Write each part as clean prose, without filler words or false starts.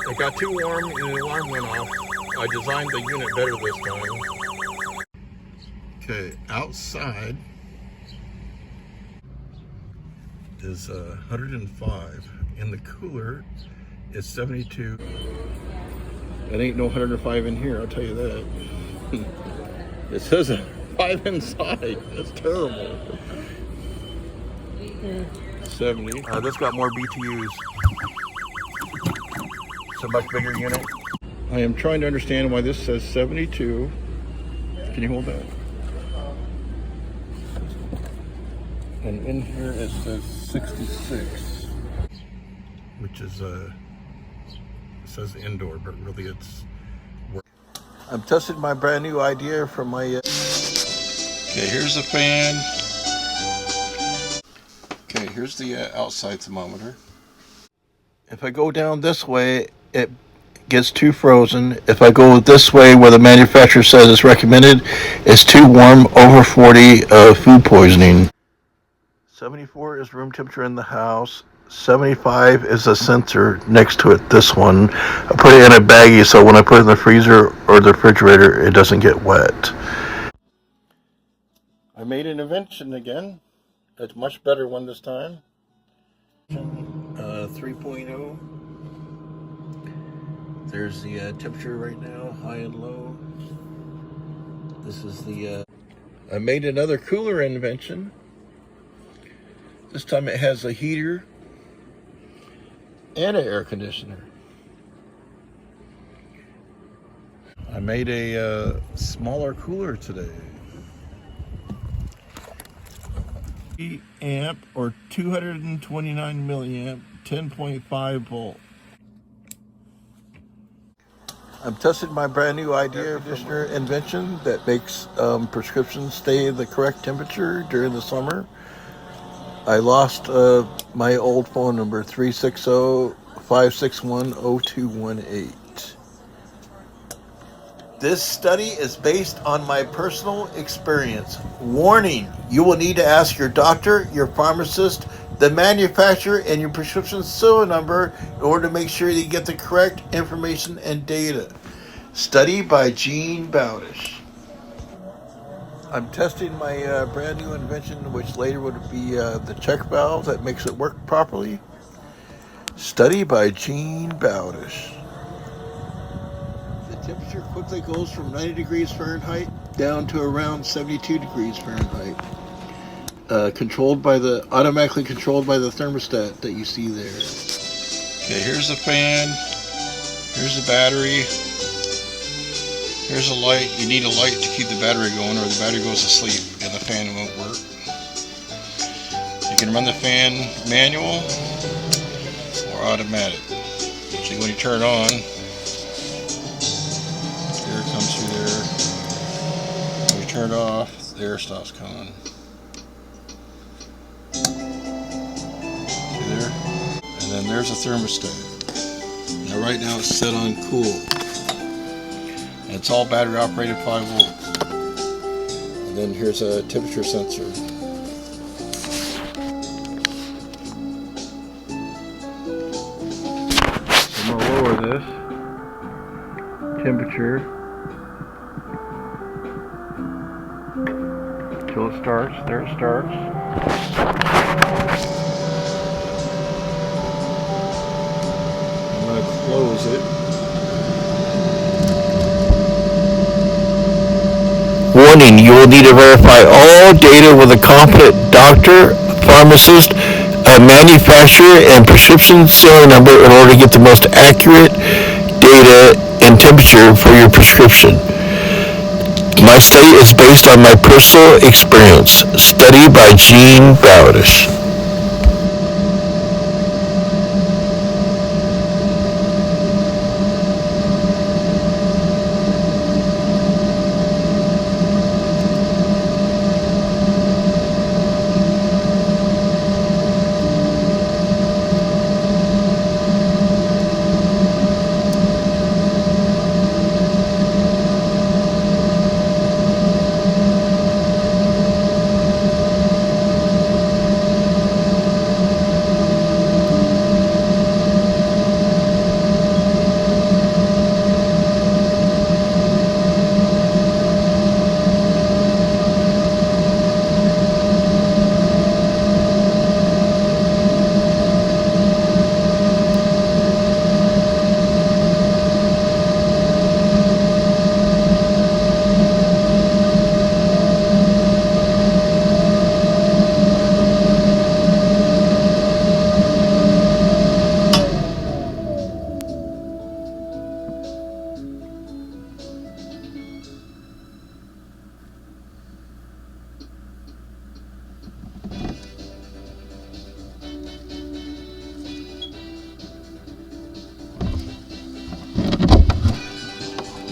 It got too warm and the alarm went off. I designed the unit better this time. Okay, outside is 105. In the cooler, it's 72. It ain't no 105 in here, I'll tell you that. It says 5 inside. That's terrible. 70. This got more BTUs. It's a much bigger unit. I am trying to understand why this says 72. Can you hold that? And in here it says 66, which is it says indoor, but really it's work. I'm testing my brand new idea from my okay, here's the fan. Okay, here's the outside thermometer. If I go down this way, it gets too frozen. If I go this way where the manufacturer says it's recommended, it's too warm, over 40, food poisoning. 74 is room temperature in the house. 75 is a sensor next to it, this one. I put it in a baggie so when I put it in the freezer or the refrigerator, it doesn't get wet. I made an invention again. It's a much better one this time. 3.0. There's the temperature right now, high and low. This is the... I made another cooler invention. This time it has a heater and an air conditioner. I made a smaller cooler today. 8 amp or 229 milliamp, 10.5 volt. I'm testing my brand new idea air conditioner invention that makes prescriptions stay the correct temperature during the summer. I lost my old phone number, 360-561-0218. This study is based on my personal experience. Warning, you will need to ask your doctor, your pharmacist, the manufacturer, and your prescription serial number in order to make sure that you get the correct information and data. Study by Gene Bowdish. I'm testing my brand new invention, which later would be the check valve that makes it work properly. Study by Gene Bowdish. The temperature quickly goes from 90 degrees Fahrenheit down to around 72 degrees Fahrenheit. Automatically controlled by the thermostat that you see there. Okay, here's the fan. Here's the battery. Here's a light. You need a light to keep the battery going or the battery goes to sleep and the fan won't work. You can run the fan manual or automatic. So when you turn it on, air comes through there. When you turn it off, the air stops coming. See there? And then there's a thermostat. Now right now it's set on cool. It's all battery operated 5 volt. And then here's a temperature sensor. I'm going to lower this temperature until it starts. There it starts. I'm going to close it. Warning, you will need to verify all data with a competent doctor, pharmacist, a manufacturer, and prescription serial number in order to get the most accurate data and temperature for your prescription. My study is based on my personal experience. Study by Gene Bowdish.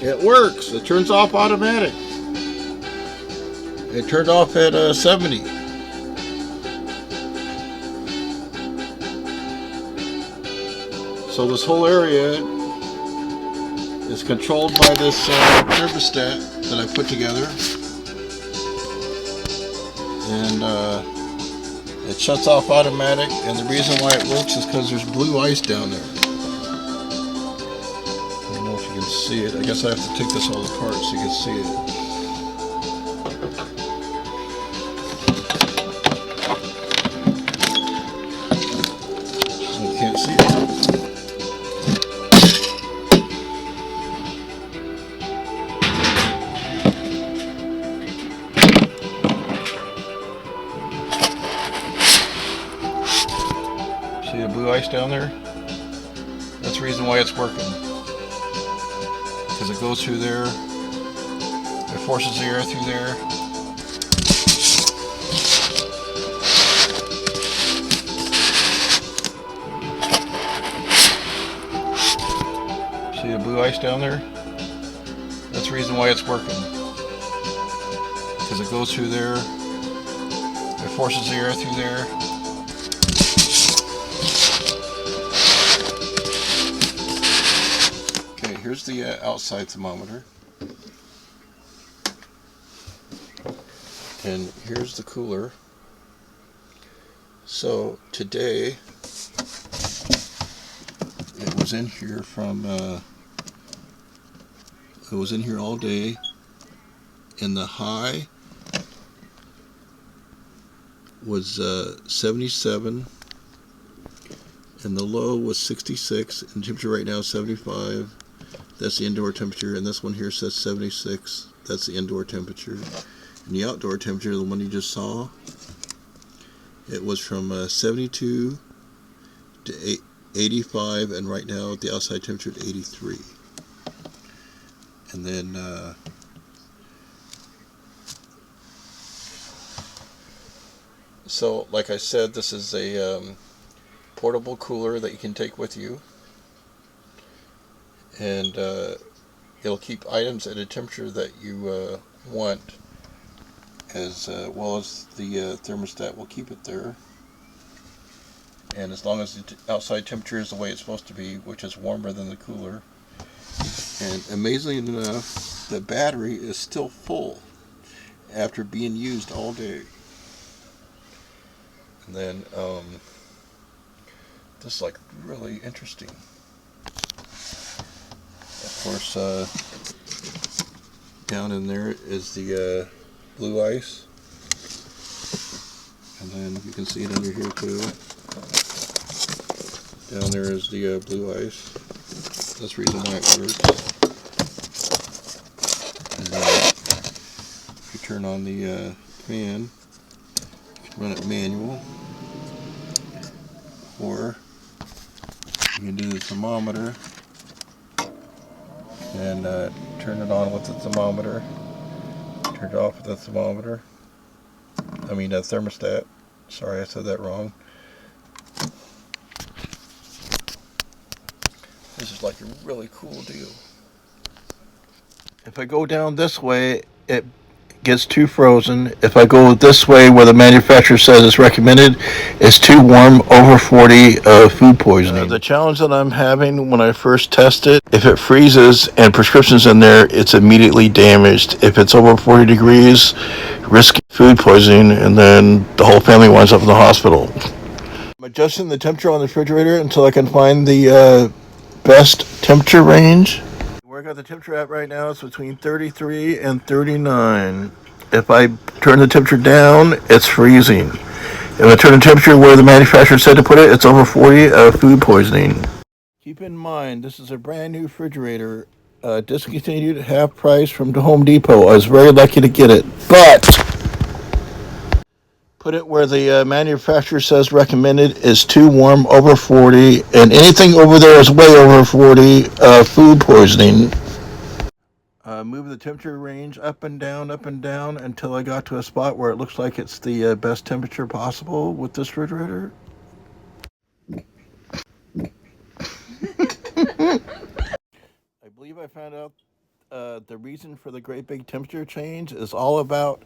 It works. It turns off automatic. It turned off at 70. So this whole area is controlled by this thermostat that I put together. And it shuts off automatic, and the reason why it works is because there's blue ice down there. I don't know if you can see it. I guess I have to take this all apart so you can see it. You can't see it. See the blue ice down there? That's the reason why it's working. Because it goes through there, it forces the air through there. See the blue ice down there? That's the reason why it's working. Because it goes through there, it forces the air through there. Okay, here's the outside thermometer. And here's the cooler. So today, it was in here from, it was in here all day, and the high was 77, and the low was 66, and temperature right now is 75. That's the indoor temperature, and this one here says 76. That's the indoor temperature. And the outdoor temperature, the one you just saw, it was from 72 to 85, and right now the outside temperature is 83. And then so like I said, this is a portable cooler that you can take with you, and it'll keep items at a temperature that you want, as well as the thermostat will keep it there. And as long as the outside temperature is the way it's supposed to be, which is warmer than the cooler. And amazingly enough, the battery is still full after being used all day. And then this is like really interesting. Of course, down in there is the blue ice, and then you can see it under here too. Down there is the blue ice. That's the reason why it works. And then if you turn on the fan, you can run it manual, or you can do the thermometer and turn it on with the thermometer, turn it off with the thermometer. I mean a thermostat. Sorry, I said that wrong. This is like a really cool deal. If I go down this way, it gets too frozen. If I go this way where the manufacturer says it's recommended, it's too warm, over 40, food poisoning. The challenge that I'm having when I first test it, if it freezes and prescription's in there, it's immediately damaged. If it's over 40 degrees, risky food poisoning, and then the whole family winds up in the hospital. I'm adjusting the temperature on the refrigerator until I can find the best temperature range. Where I got the temperature at right now is between 33 and 39. If I turn the temperature down, it's freezing. If I turn the temperature where the manufacturer said to put it, it's over 40, food poisoning. Keep in mind, this is a brand new refrigerator, discontinued half price from the Home Depot. I was very lucky to get it, but put it where the manufacturer says recommended is too warm, over 40, and anything over there is way over 40, food poisoning. Move the temperature range up and down until I got to a spot where it looks like it's the best temperature possible with this refrigerator. I believe I found out The reason for the great big temperature change is all about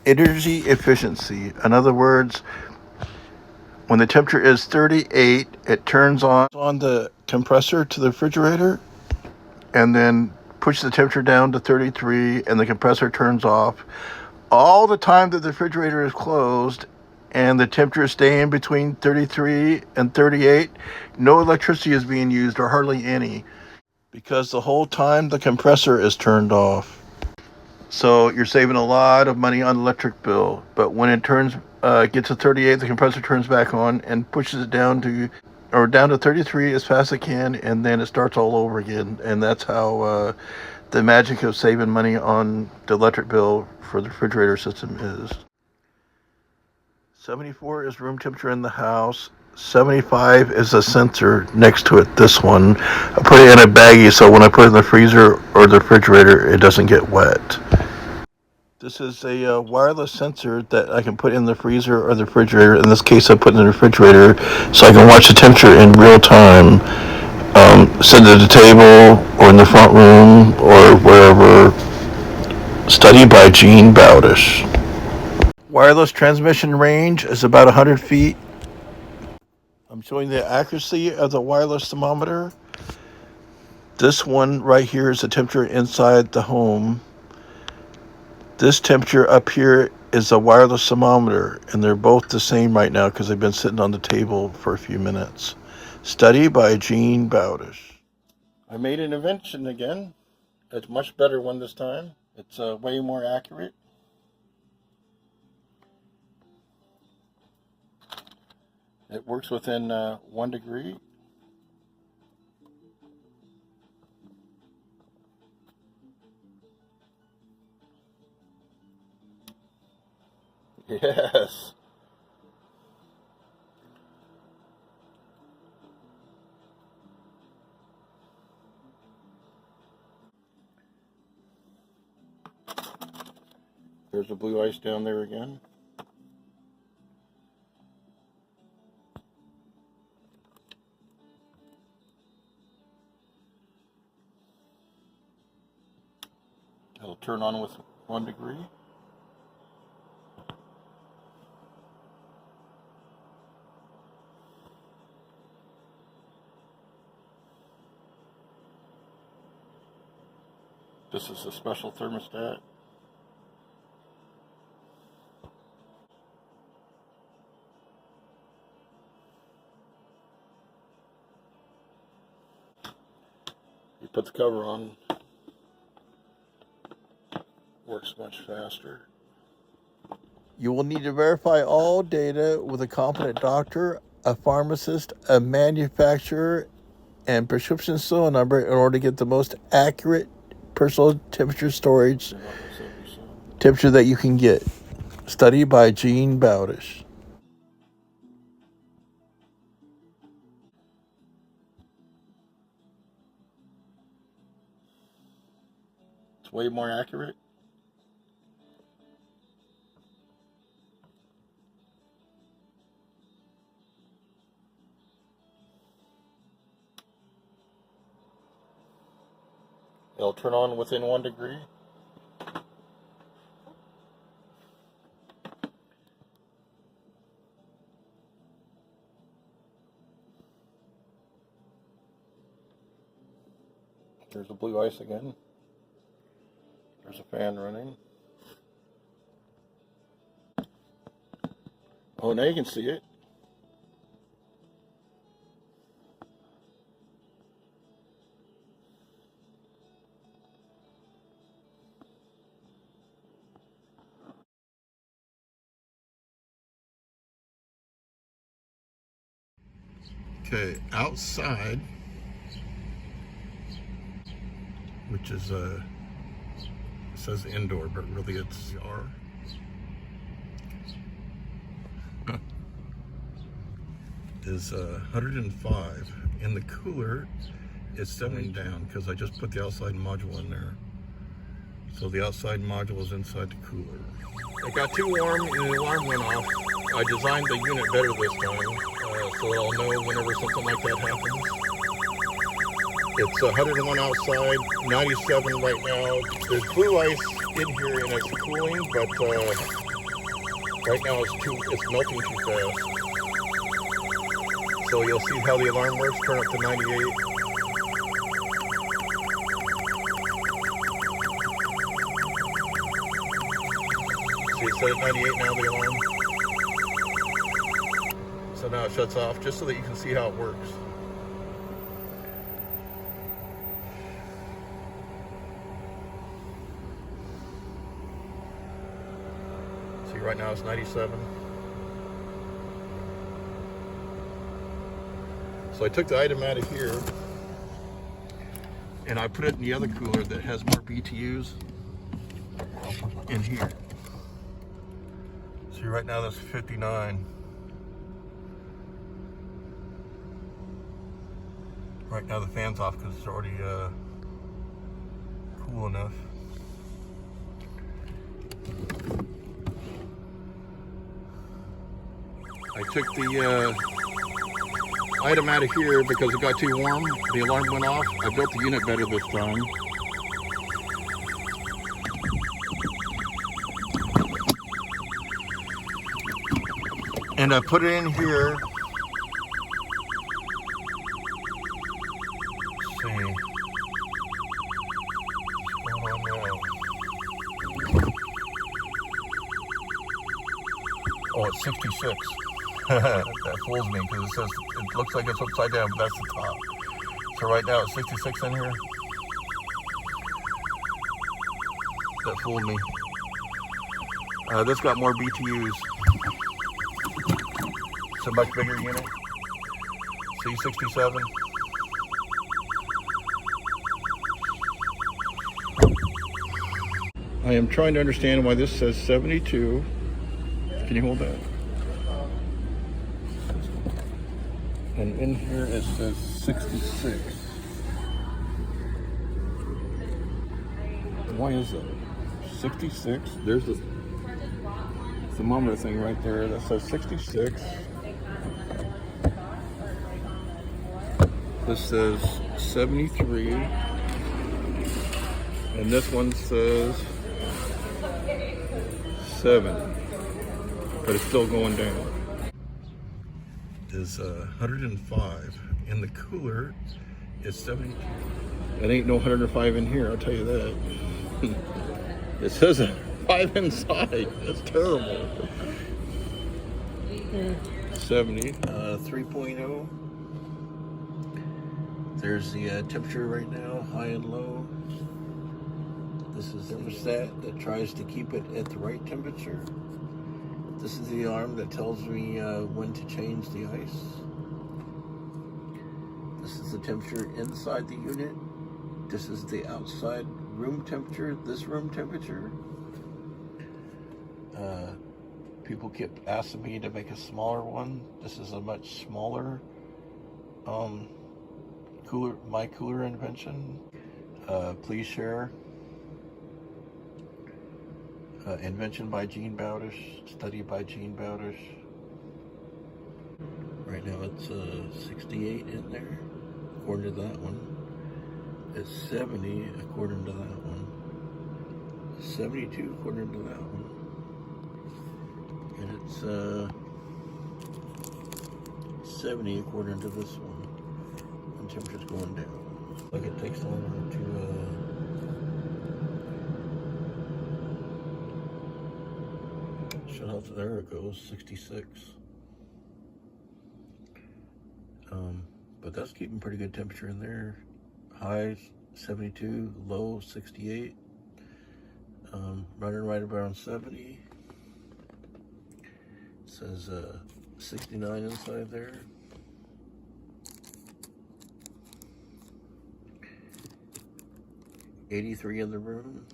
energy efficiency. In other words, when the temperature is 38, it turns on the compressor to the refrigerator and then pushes the temperature down to 33 and the compressor turns off. All the time that the refrigerator is closed and the temperature is staying between 33 and 38, no electricity is being used or hardly any because the whole time the compressor is turned off. So you're saving a lot of money on the electric bill. But when it gets to 38, the compressor turns back on and pushes it down to 33 as fast as it can, and then it starts all over again. And that's how the magic of saving money on the electric bill for the refrigerator system is. 74 is room temperature in the house. 75 is a sensor next to it, this one. I put it in a baggie so when I put it in the freezer or the refrigerator, it doesn't get wet. This is a wireless sensor that I can put in the freezer or the refrigerator. In this case, I put it in the refrigerator so I can watch the temperature in real time. Sit at the table or in the front room or wherever. Study by Gene Bowdish. Wireless transmission range is about 100 feet. I'm showing the accuracy of the wireless thermometer. This one right here is the temperature inside the home. This temperature up here is a wireless thermometer, and they're both the same right now because they've been sitting on the table for a few minutes. Study by Gene Bowdish. I made an invention again. It's a much better one this time. It's way more accurate. It works within 1 degree. Yes. There's the blue ice down there again. It'll turn on with 1 degree. This is a special thermostat. You put the cover on, works much faster. You will need to verify all data with a competent doctor, a pharmacist, a manufacturer, and prescription serial number in order to get the most accurate personal temperature storage temperature that you can get. Study by Gene Bowdish. It's way more accurate. It'll turn on within 1 degree. There's the blue ice again. There's a fan running. Oh, now you can see it. Okay, outside, which is says indoor, but really it's R. Is 105. In the cooler, it's 70 down because I just put the outside module in there. So the outside module is inside the cooler. It got too warm and the alarm went off. I designed the unit better this time, so I'll know whenever something like that happens. It's 101 outside, 97 right now. There's blue ice in here and it's cooling, but right now it's melting too fast. So you'll see how the alarm works. Turn up to 98. See, it's set at 98 now, the alarm. So now it shuts off, just so that you can see how it works. See, right now it's 97. So I took the item out of here and I put it in the other cooler that has more BTUs in here. See, right now that's 59. Right now the fan's off because it's already cool enough. I took the item out of here because it got too warm. The alarm went off. I built the unit better this time. And I put it in here. Let's see. What's going on now? Oh, it's 66. That fools me because it says it looks like it's upside down, but that's the top. So right now it's 66 in here. That fooled me. This got more BTUs. It's a much bigger unit. See, 67. I am trying to understand why this says 72. Can you hold that? And in here it says 66. Why is that? 66. There's the thermometer thing right there that says 66. This says 73. And this one says 7. But it's still going down. Is 105 in the cooler. It's 72. That ain't no 105 in here, I'll tell you that. It says 5 inside. That's terrible. 70. 3.0. There's the temperature right now, high and low. This is the thermostat that tries to keep it at the right temperature. This is the alarm that tells me when to change the ice. This is the temperature inside the unit. This is the outside room temperature, this room temperature. People keep asking me to make a smaller one. This is a much smaller cooler, my cooler invention. Please share. Invention by Gene Bowdish, study by Gene Bowdish. Right now it's 68 in there, according to that one. It's 70 according to that one. 72 according to that one. And it's 70 according to this one. And temperature's going down. Like it takes longer to shut off. There it goes, 66. But that's keeping pretty good temperature in there. High 72, low 68. Running right around 70. It says 69 inside there. $83 in the room.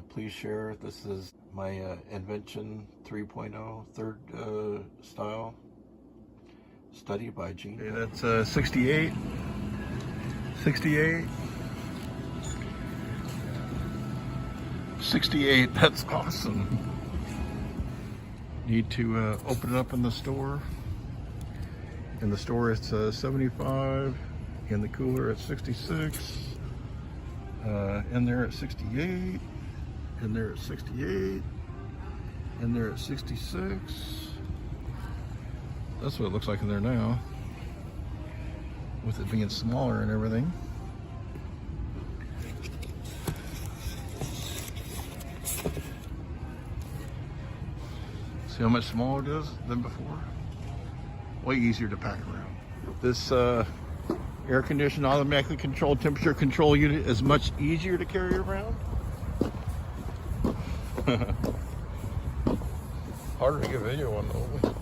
Please share. This is my invention 3.0, third style. Study by Gene. Okay, that's 68. 68. 68. That's awesome. Need to open it up in the store. In the store it's 75, in the cooler at 66, in there at 68, in there at 68, in there at 66. That's what it looks like in there now, with it being smaller and everything. See how much smaller it is than before? Way easier to pack around. This air conditioned automatically controlled temperature control unit is much easier to carry around. Harder to get video on though.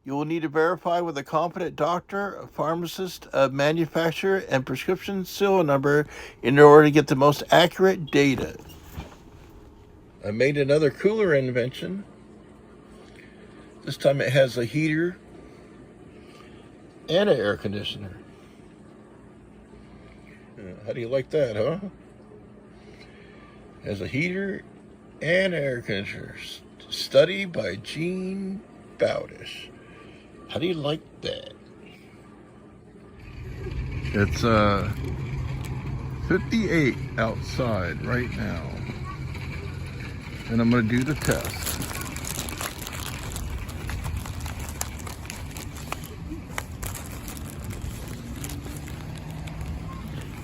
You will need to verify with a competent doctor, a pharmacist, a manufacturer, and prescription serial number in order to get the most accurate data. I made another cooler invention. This time it has a heater and an air conditioner. How do you like that, huh? Has a heater and air conditioner. Study by Gene Bowdish. How do you like that? It's 58 outside right now. And I'm going to do the test.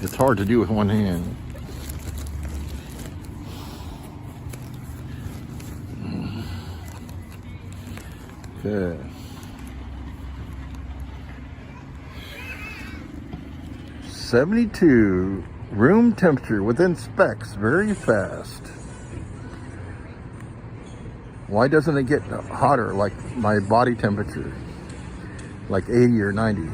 It's hard to do with one hand. Okay. 72 room temperature within specs, very fast. Why doesn't it get hotter like my body temperature, like 80 or 90?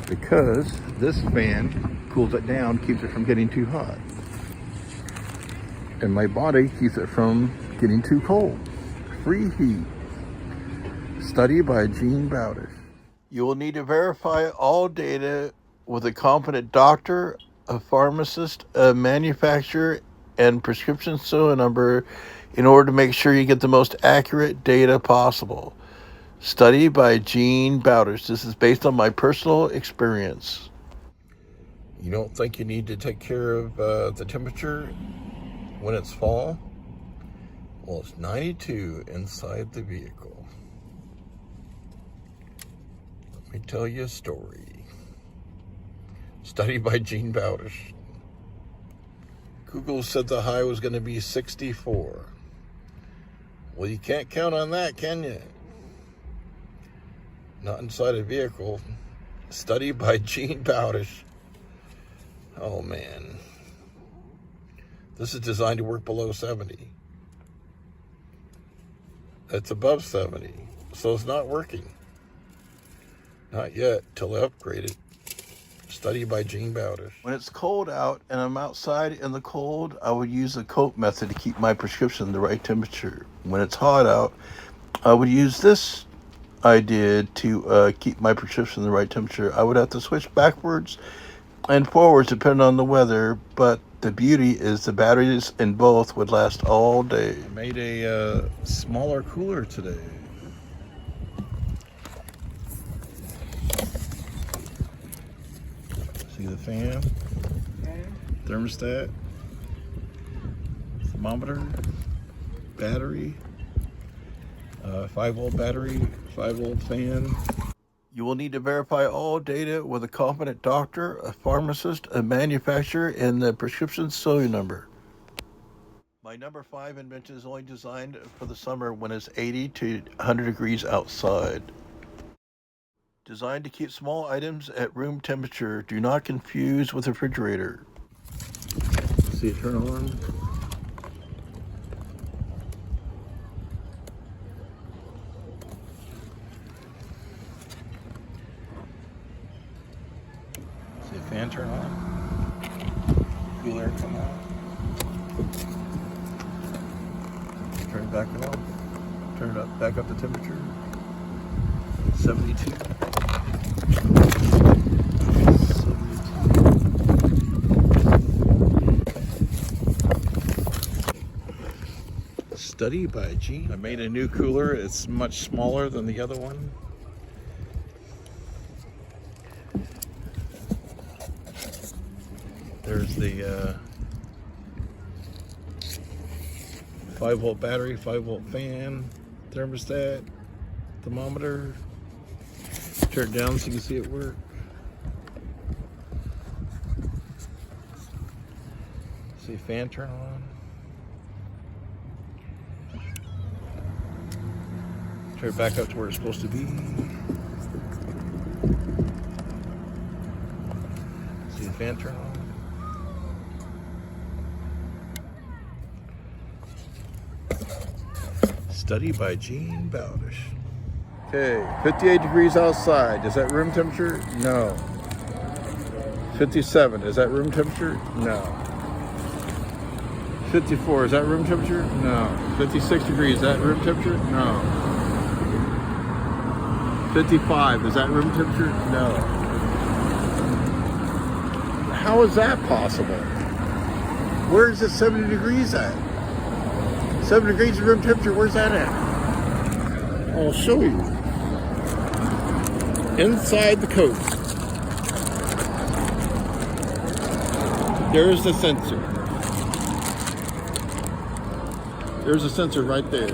Because this fan cools it down, keeps it from getting too hot. And my body keeps it from getting too cold. Free heat. Study by Gene Bowdish. You will need to verify all data with a competent doctor, a pharmacist, a manufacturer, and prescription serial number in order to make sure you get the most accurate data possible. Study by Gene Bowdish. This is based on my personal experience. You don't think you need to take care of the temperature when it's fall? Well, it's 92 inside the vehicle. Let me tell you a story. Study by Gene Bowdish. Google said the high was going to be 64. Well, you can't count on that, can you? Not inside a vehicle. Study by Gene Bowdish. Oh, man. This is designed to work below 70. It's above 70, so it's not working. Not yet, till I upgrade it. Study by Gene Bowdish. When it's cold out and I'm outside in the cold, I would use the coat method to keep my prescription the right temperature. When it's hot out, I would use this I did to keep my prescription the right temperature. I would have to switch backwards and forwards depending on the weather, but the beauty is the batteries in both would last all day. I made a smaller cooler today. See the fan, thermostat, thermometer, battery, 5-volt battery, 5-volt fan. You will need to verify all data with a competent doctor, a pharmacist, a manufacturer, and the prescription serial number. My number 5 invention is only designed for the summer when it's 80 to 100 degrees outside. Designed to keep small items at room temperature. Do not confuse with a refrigerator. See it turn on. See the fan turn on. Cool air come on. Turn it back on. Turn it up, back up the temperature. 72. Study by Gene. I made a new cooler. It's much smaller than the other one. There's the 5-volt battery, 5-volt fan, thermostat, thermometer. Turn it down so you can see it work. See fan turn on. Turn it back up to where it's supposed to be. See the fan turn on. Study by Gene Bowdish. Okay, 58 degrees outside. Is that room temperature? No. 57, is that room temperature? No. 54, is that room temperature? No. 56 degrees, is that room temperature? No. 55, is that room temperature? No. How is that possible? Where is it 70 degrees at? 7 degrees of room temperature, where's that at? I'll show you. Inside the coat. There's the sensor. There's a sensor right there.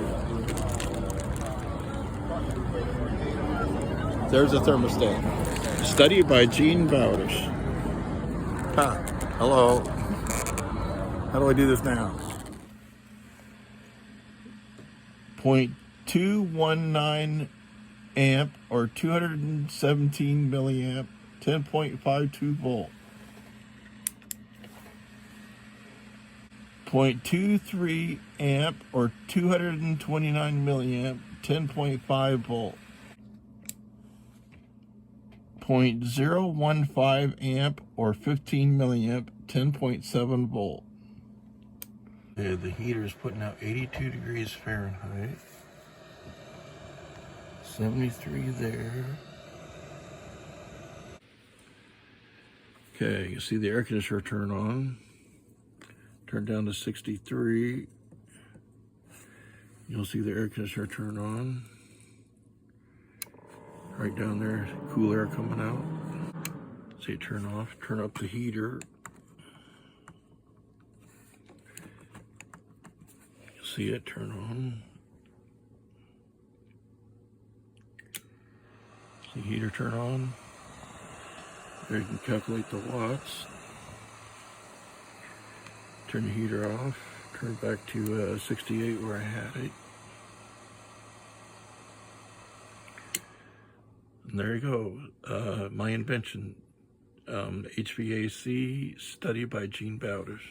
There's a thermostat. Study by Gene Bowdish. Hi. Hello. How do I do this now? 0.219 amp or 217 milliamp, 10.52 volt. 0.23 amp or 229 milliamp, 10.5 volt. 0.015 amp or 15 milliamp, 10.7 volt. The heater is putting out 82 degrees Fahrenheit. 73 there. Okay, you see the air conditioner turn on. Turn down to 63. You'll see the air conditioner turn on. Right down there, cool air coming out. See it turn off. Turn up the heater. You'll see it turn on. See the heater turn on. There you can calculate the watts. Turn the heater off. Turn it back to 68 where I had it. And there you go. My invention. HVAC study by Gene Bowdish.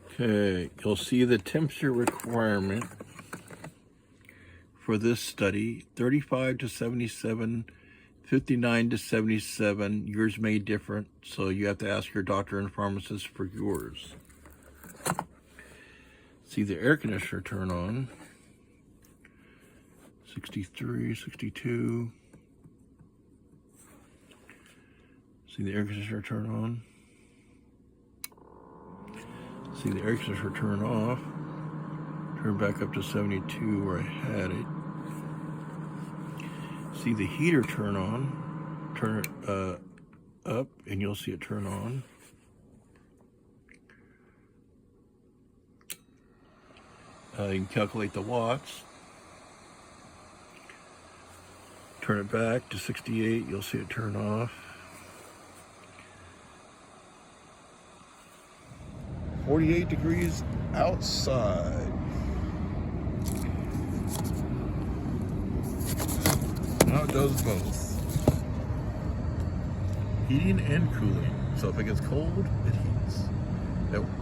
Okay, you'll see the temperature requirement for this study, 35 to 77, 59 to 77. Yours may differ, so you have to ask your doctor and pharmacist for yours. See the air conditioner turn on. 63, 62. See the air conditioner turn on. See the air conditioner turn off. Turn back up to 72 where I had it. See the heater turn on. Turn it up and you'll see it turn on. You can calculate the watts. Turn it back to 68, you'll see it turn off. 48 degrees outside. Now it does both. Heating and cooling. So if it gets cold, it heats.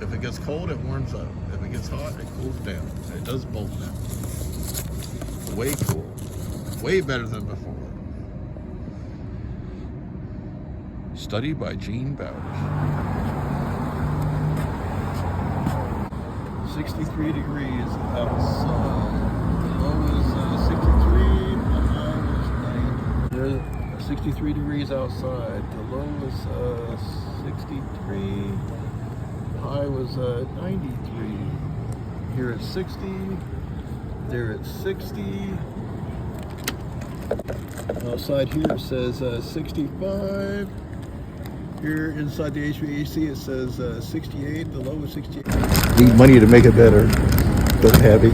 If it gets cold, it warms up. If it gets hot, it cools down. And it does both now. Way cool. Way better than before. Study by Gene Bowdish. 63 degrees outside. The low is 63, the high is 90. There's 63 degrees outside. The low is 63. The high was 93. Here it's 60. There it's 60. Outside here it says 65. Here inside the HVAC it says 68, the low is 68. Need money to make it better. Don't have it.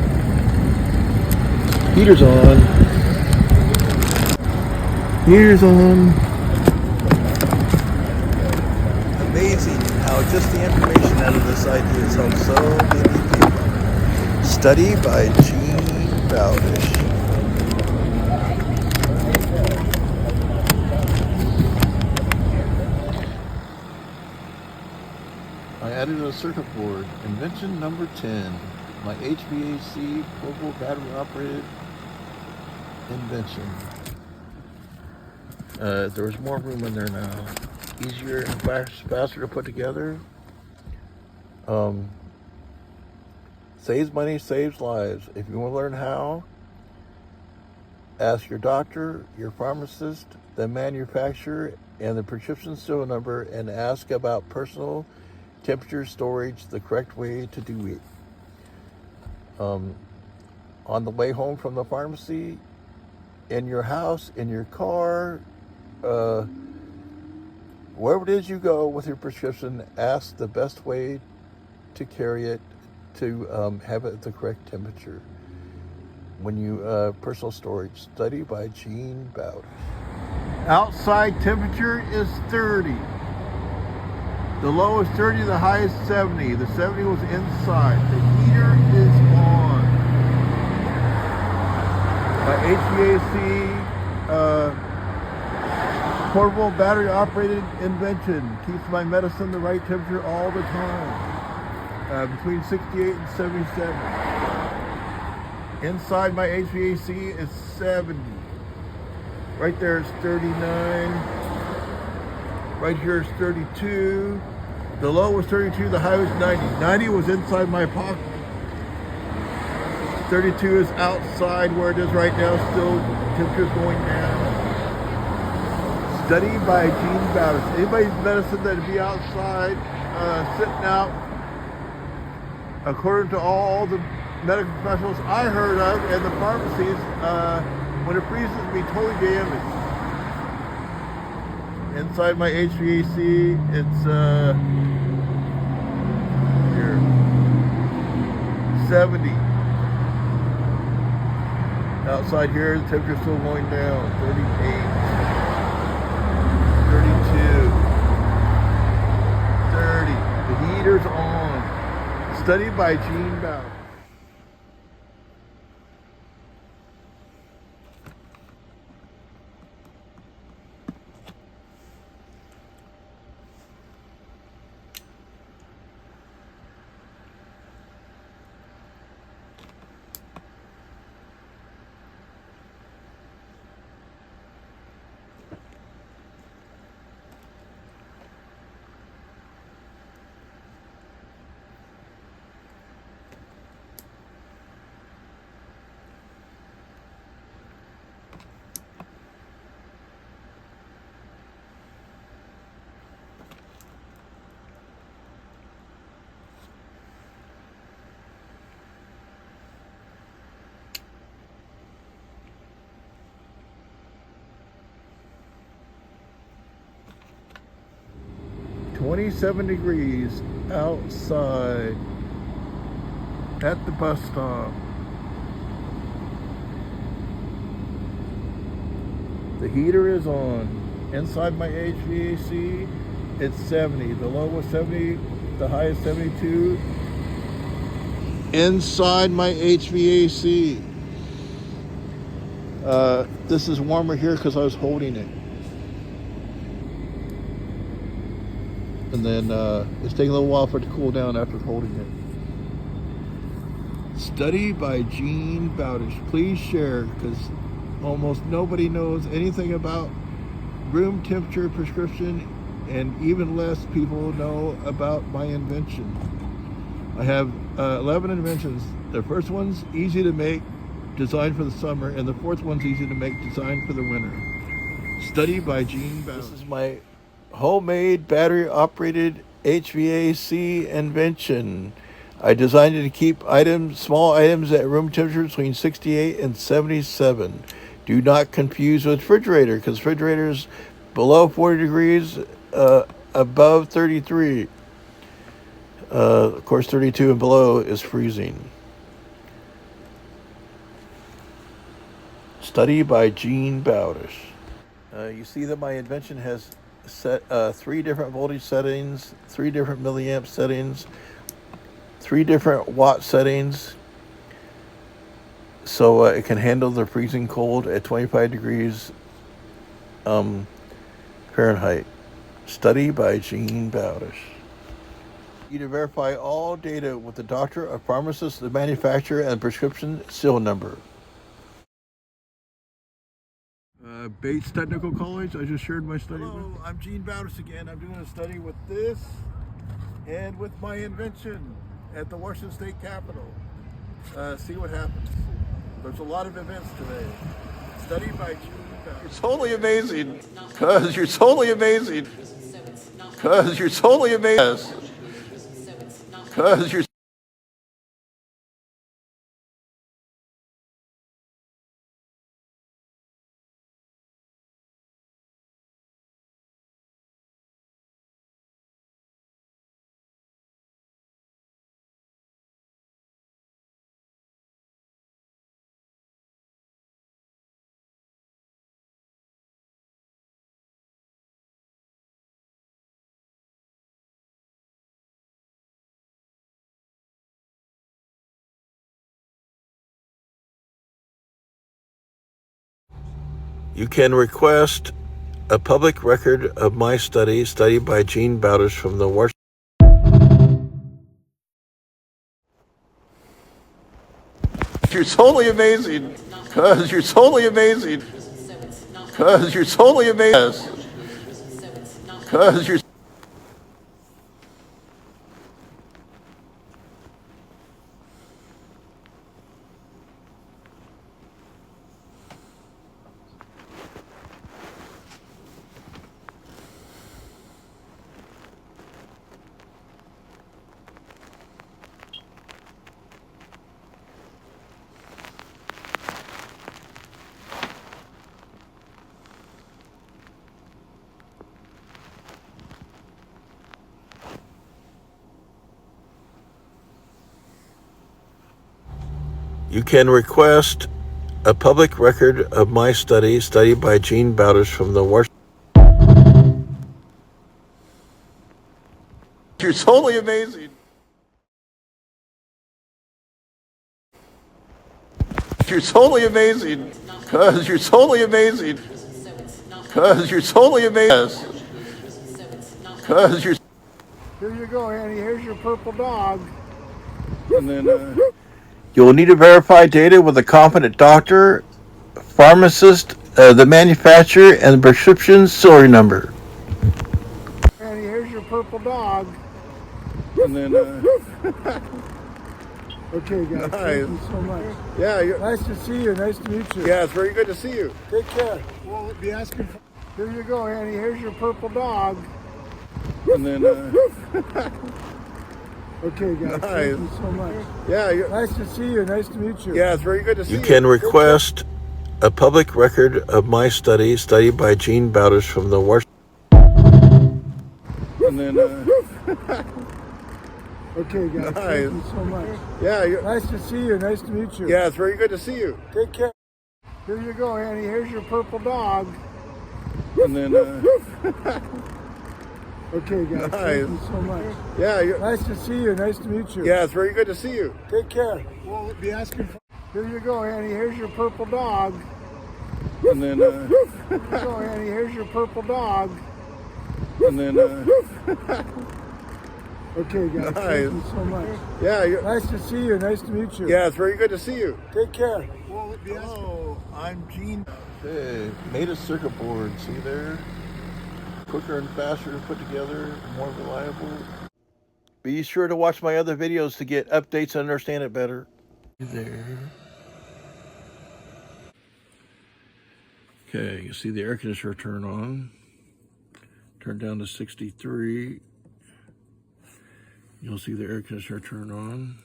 Heater's on. Heater's on. Amazing how just the information out of this idea has helped so many people. Study by Gene Bowdish. I added a circuit board. Invention number 10. My HVAC portable battery operated invention. There was more room in there now. Easier and faster to put together. Saves money, saves lives. If you want to learn how, ask your doctor, your pharmacist, the manufacturer, and the prescription serial number, and ask about personal temperature storage, the correct way to do it. On the way home from the pharmacy, in your house, in your car, wherever it is you go with your prescription, ask the best way to carry it to have it at the correct temperature. When you personal storage. Study by Gene Bowdish. Outside temperature is 30. The low is 30, the high is 70. The 70 was inside. The heater is on. My HVAC portable battery operated invention keeps my medicine the right temperature all the time. Between 68 and 77. Inside my HVAC is 70. Right there is 39. Right here is 32. The low was 32, the high was 90. 90 was inside my pocket. 32 is outside where it is right now, still temperature's going down. Study by Gene Bowdish. Anybody's medicine that'd be outside, sitting out, according to all the medical professionals I heard of and the pharmacies, when it freezes, it'd be totally damaged. Inside my HVAC, it's here 70. Outside here, the temperature's still going down. 38, 32, 30. The heater's on. Study by Gene Bowdish. $27 outside at the bus stop. The heater is on. Inside my HVAC, it's 70. The low was 70, the high is 72. Inside my HVAC. This is warmer here because I was holding it. And then it's taking a little while for it to cool down after holding it. Study by Gene Bowdish. Please share, because almost nobody knows anything about room temperature prescription, and even less people know about my invention. I have 11 inventions. The first one's easy to make, designed for the summer, and the fourth one's easy to make, designed for the winter. Study by Gene Bowdish. This is my homemade battery operated HVAC invention. I designed it to keep small items at room temperature between 68 and 77. Do not confuse with refrigerator, because refrigerators below 40 degrees above 33. Of course, 32 and below is freezing. Study by Gene Bowdish. You see that my invention has set 3 different voltage settings, 3 different milliamp settings, 3 different watt settings, so it can handle the freezing cold at 25 degrees Fahrenheit. Study by Gene Bowdish. You need to verify all data with the doctor, a pharmacist, the manufacturer, and prescription serial number. Bates Technical College, I just shared my study. Hello, I'm Gene Bowdish again. I'm doing a study with this and with my invention at the Washington State Capitol. See what happens. There's a lot of events today. Study by Gene Bowdish. It's totally amazing. Because you're totally amazing. Because you're totally amazing. Because you're You can request a public record of my study by Gene Bowdish from the Washington. You're totally amazing. Because you're totally amazing. Because you're totally amazing. Because you're. You can request a public record of my study by Gene Bowdish from the Washington. You're totally amazing. You're totally amazing. Because you're totally amazing. Because you're totally amazing. Because you're. Here you go, Annie. Here's your purple dog. And then You will need to verify data with a competent doctor, pharmacist, the manufacturer, and the prescription serial number. Annie, here's your purple dog. and then Okay, guys. Thank you so much. yeah, Nice to see you. Nice to meet you. yeah, it's very good to see you. Take care. We'll be asking for... Here you go, Annie. Here's your purple dog. And then Okay, guys. Thank you so much. yeah, Nice to see you. Nice to meet you. yeah, it's very good to see you. You can request a public record of my study by Gene Bowdish from the Washington. And then Okay, guys. Thank you so much. yeah, Nice to see you. Nice to meet you. yeah, it's very good to see you. Take care. Here you go, Annie. Here's your purple dog. And then Okay, guys. Thank you so much. yeah, Nice to see you. Nice to meet you. yeah, it's very good to see you. Take care. We'll be asking for... Here you go, Annie. Here's your purple dog. And then Here you go, Annie. Here's your purple dog. and then Okay, guys. Thank you so much. yeah, Nice to see you. Nice to meet you. yeah, it's very good to see you. Take care. Hello, I'm Gene. Hey, made a circuit board. See there? Quicker and faster to put together, more reliable. Be sure to watch my other videos to get updates and understand it better. There. Okay, you see the air conditioner turn on. Turn down to 63. You'll see the air conditioner turn on.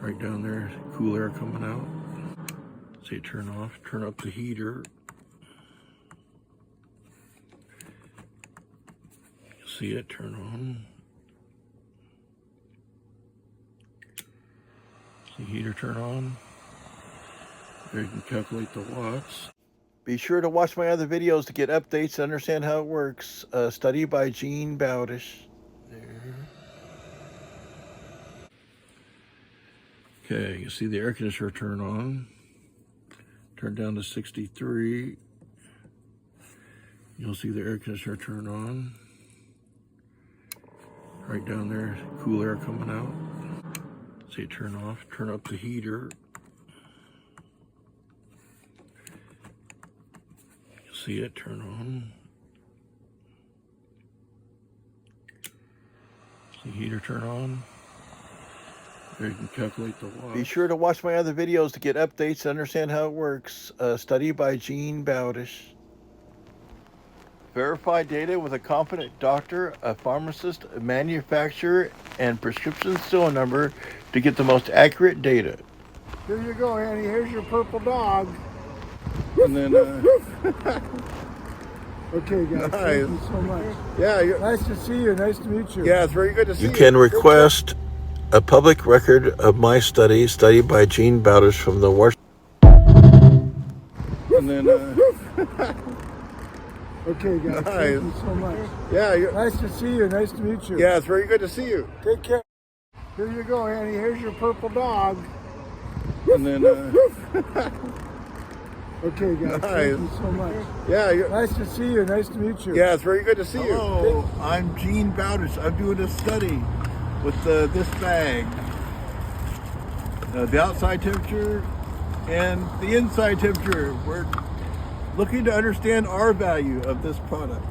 Right down there, cool air coming out. Say turn off, turn up the heater. See it turn on. See heater turn on. There you can calculate the watts. Be sure to watch my other videos to get updates and understand how it works. Study by Gene Bowdish. There. Okay, you see the air conditioner turn on. Turn down to 63. You'll see the air conditioner turn on. Right down there, cool air coming out. See it turn off. Turn up the heater. You'll see it turn on. See heater turn on. There you can calculate the watts. Be sure to watch my other videos to get updates and understand how it works. Study by Gene Bowdish. Verify data with a competent doctor, a pharmacist, a manufacturer, and prescription serial number to get the most accurate data. Here you go, Annie. Here's your purple dog. And then, Okay, guys. Thank you so much. yeah, Nice to see you. Nice to meet you. yeah, it's very good to see you. You can request a public record of my study, Study by Gene Bowdish from the Washington. And then, Okay, guys. Thank you so much. yeah, Nice to see you. Nice to meet you. yeah, it's very good to see you. Take care. Here you go, Annie. Here's your purple dog. And then, Okay, guys. Thank you so much. yeah, Nice to see you. Nice to meet you. yeah, it's very good to see you. Hello, I'm Gene Bowdish. I'm doing a study with this bag. The outside temperature and the inside temperature. We're looking to understand R value of this product.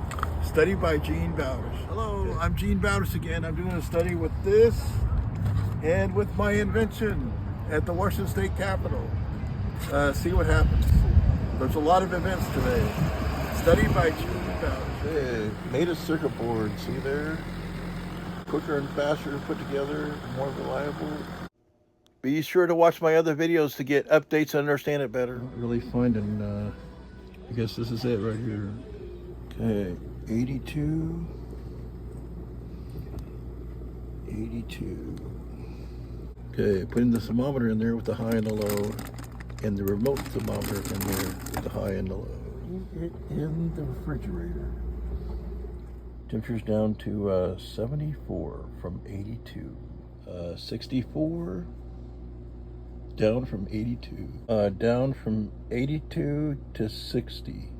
Study by Gene Bowdish. Hello, I'm Gene Bowdish again. I'm doing a study with this and with my invention at the Washington State Capitol. See what happens. There's a lot of events today. Study by Gene Bowdish. Hey, made a circuit board. See there? Quicker and faster to put together, more reliable. Be sure to watch my other videos to get updates and understand it better. Not really finding, I guess this is it right here. Okay, 82. 82. Okay, putting the thermometer in there with the high and the low, and the remote thermometer in there with the high and the low. It in the refrigerator. Temperature's down to 74 from 82. 64 down from 82. Down from 82 to 60.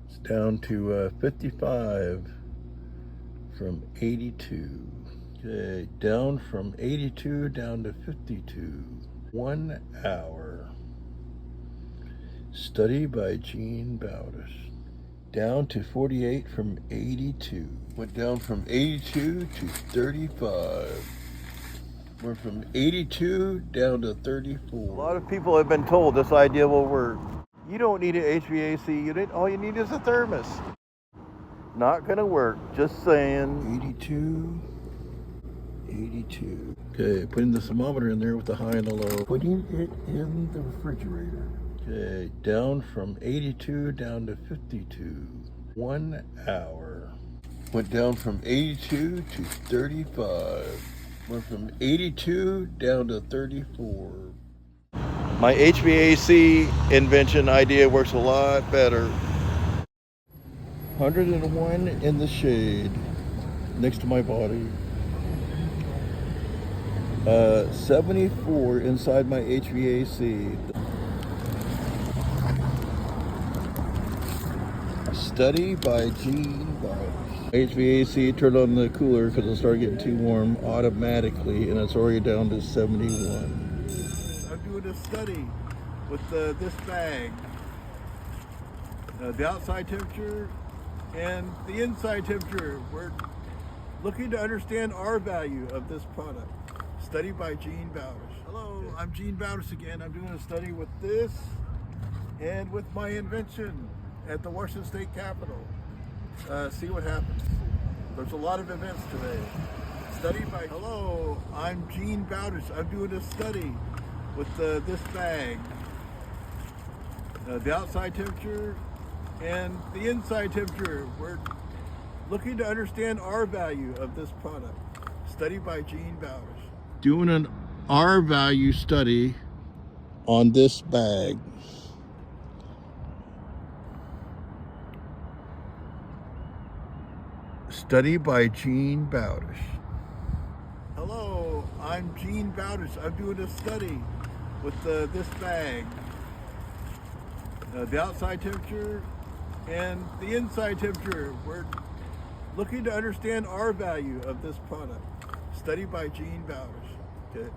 It's down to 55 from 82. Okay, down from 82 down to 52. 1 hour. Study by Gene Bowdish. Down to 48 from 82. Went down from 82 to 35. Went from 82 down to 34. A lot of people have been told this idea will work. You don't need an HVAC unit. All you need is a thermos. Not gonna work. Just saying. 82. 82. Okay, putting the thermometer in there with the high and the low. Putting it in the refrigerator. Okay, down from 82 down to 52. 1 hour. Went down from 82 to 35. Went from 82 down to 34. My HVAC invention idea works a lot better. 101 in the shade next to my body. 74 inside my HVAC. Study by Gene Bowdish. HVAC turned on the cooler because it started getting too warm automatically, and it's already down to 71. I'm doing a study with this bag. The outside temperature and the inside temperature. We're looking to understand R value of this product. Study by Gene Bowdish. Hello, I'm Gene Bowdish again. I'm doing a study with this and with my invention at the Washington State Capitol. See what happens. There's a lot of events today. Study by... Hello, I'm Gene Bowdish. I'm doing a study with this bag. The outside temperature and the inside temperature. We're looking to understand R value of this product. Study by Gene Bowdish. Doing an R value study on this bag. Study by Gene Bowdish. Hello, I'm Gene Bowdish. I'm doing a study with this bag. The outside temperature and the inside temperature. We're looking to understand R value of this product. Study by Gene Bowdish. Okay.